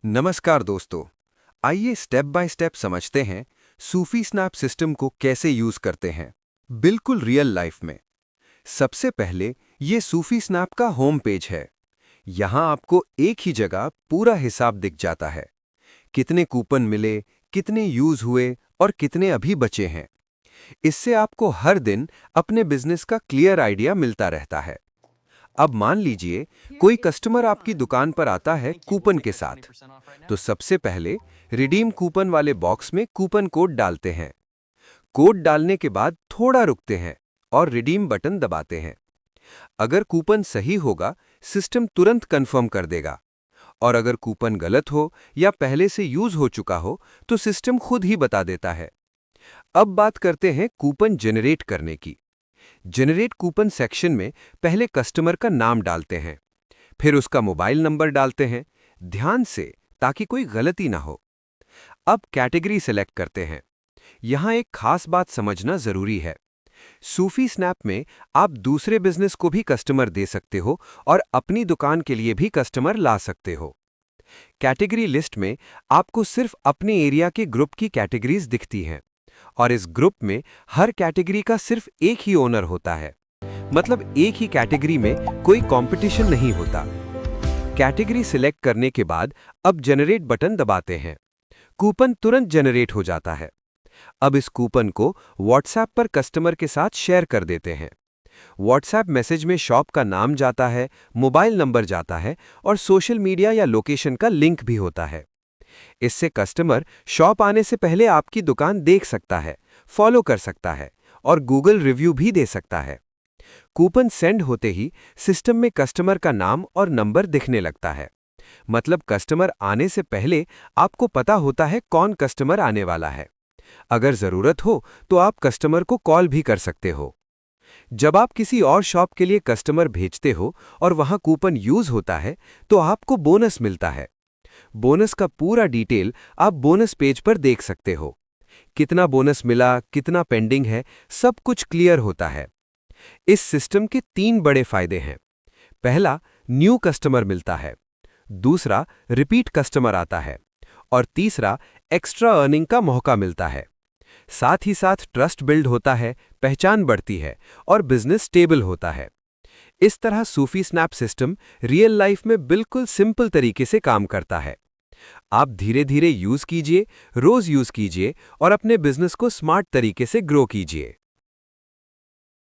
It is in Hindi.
नमस्कार दोस्तों। आइए स्टेप बाय स्टेप समझते हैं सूफी स्नैप सिस्टम को कैसे यूज करते हैं बिल्कुल रियल लाइफ में। सबसे पहले ये सूफी स्नैप का होम पेज है। यहाँ आपको एक ही जगह पूरा हिसाब दिख जाता है। कितने कूपन मिले, कितने यूज हुए और कितने अभी बचे हैं। इससे आपको हर दिन अपने बिजनेस का क्लियर आइडिया मिलता रहता है। अब मान लीजिए कोई कस्टमर आपकी दुकान पर आता है कूपन के साथ, तो सबसे पहले रिडीम कूपन वाले बॉक्स में कूपन कोड डालते हैं। कोड डालने के बाद थोड़ा रुकते हैं और रिडीम बटन दबाते हैं। अगर कूपन सही होगा, सिस्टम तुरंत कंफर्म कर देगा, और अगर कूपन गलत हो या पहले से यूज हो चुका हो तो सिस्टम खुद ही बता देता है। अब बात करते हैं कूपन जनरेट करने की। जनरेट कूपन सेक्शन में पहले कस्टमर का नाम डालते हैं, फिर उसका मोबाइल नंबर डालते हैं, ध्यान से, ताकि कोई गलती ना हो। अब कैटेगरी सेलेक्ट करते हैं। यहां एक खास बात समझना जरूरी है। सूफी स्नैप में आप दूसरे बिजनेस को भी कस्टमर दे सकते हो और अपनी दुकान के लिए भी कस्टमर ला सकते हो। कैटेगरी लिस्ट में आपको सिर्फ अपने एरिया के ग्रुप की कैटेगरीज दिखती हैं, और इस ग्रुप में हर कैटेगरी का सिर्फ एक ही ओनर होता है। मतलब एक ही कैटेगरी में कोई कंपटीशन नहीं होता। कैटेगरी सिलेक्ट करने के बाद अब जनरेट बटन दबाते हैं। कूपन तुरंत जनरेट हो जाता है। अब इस कूपन को व्हाट्सएप पर कस्टमर के साथ शेयर कर देते हैं। व्हाट्सएप मैसेज में शॉप का नाम जाता है, मोबाइल नंबर जाता है और सोशल मीडिया या लोकेशन का लिंक भी होता है। इससे कस्टमर शॉप आने से पहले आपकी दुकान देख सकता है, फॉलो कर सकता है और गूगल रिव्यू भी दे सकता है। कूपन सेंड होते ही सिस्टम में कस्टमर का नाम और नंबर दिखने लगता है। मतलब कस्टमर आने से पहले आपको पता होता है कौन कस्टमर आने वाला है। अगर जरूरत हो तो आप कस्टमर को कॉल भी कर सकते हो। जब आप किसी और शॉप के लिए कस्टमर भेजते हो और वहां कूपन यूज होता है, तो आपको बोनस मिलता है। बोनस का पूरा डिटेल आप बोनस पेज पर देख सकते हो। कितना बोनस मिला, कितना पेंडिंग है, सब कुछ क्लियर होता है। इस सिस्टम के 3 बड़े फायदे हैं। पहला, न्यू कस्टमर मिलता है। दूसरा, रिपीट कस्टमर आता है। और तीसरा, एक्स्ट्रा अर्निंग का मौका मिलता है। साथ ही साथ ट्रस्ट बिल्ड होता है, पहचान बढ़ती है और बिजनेस स्टेबल होता है। इस तरह सूफी स्नैप सिस्टम रियल लाइफ में बिल्कुल सिंपल तरीके से काम करता है। आप धीरे धीरे यूज कीजिए, रोज यूज कीजिए और अपने बिजनेस को स्मार्ट तरीके से ग्रो कीजिए।